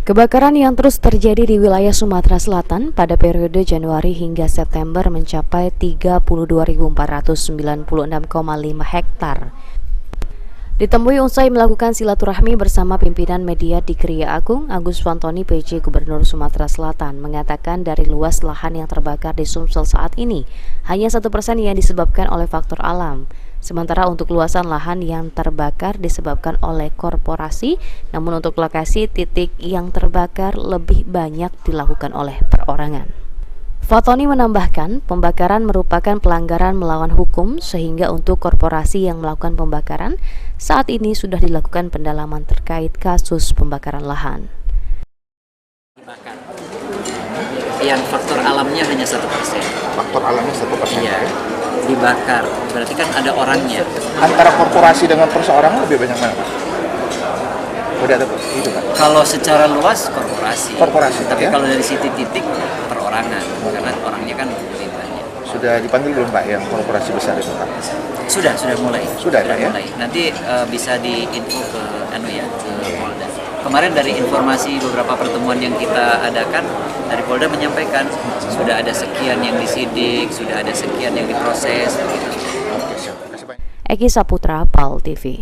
Kebakaran yang terus terjadi di wilayah Sumatera Selatan pada periode Januari hingga September mencapai 32.496,5 hektar. Ditemui usai melakukan silaturahmi bersama pimpinan media di Kriya Agung, Agus Fantoni PJ Gubernur Sumatera Selatan mengatakan dari luas lahan yang terbakar di Sumsel saat ini, hanya 1% yang disebabkan oleh faktor alam. Sementara untuk luasan lahan yang terbakar disebabkan oleh korporasi, namun untuk lokasi titik yang terbakar lebih banyak dilakukan oleh perorangan. Fantoni menambahkan, pembakaran merupakan pelanggaran melawan hukum sehingga untuk korporasi yang melakukan pembakaran, saat ini sudah dilakukan pendalaman terkait kasus pembakaran lahan. Yang faktor alamnya hanya 1%. Faktor alamnya 1%. Iya, dibakar. Berarti kan ada orangnya. Antara korporasi dengan perseorangan lebih banyak mana, Pak? Udah ada itu, Pak? Kalau secara luas korporasi. Tapi ya? kalau dari sisi titik perorangan, karena orangnya kan lebih banyak. Sudah dipanggil belum, Pak, yang korporasi besar itu, Pak? Sudah mulai. Sudah ya? Mulai. Nanti bisa diinfo ke ke Polda. Kemarin dari informasi beberapa pertemuan yang kita adakan, dari Polda menyampaikan sudah ada sekian yang disidik, sudah ada sekian yang diproses. Begitu. Eki Saputra, PAL TV.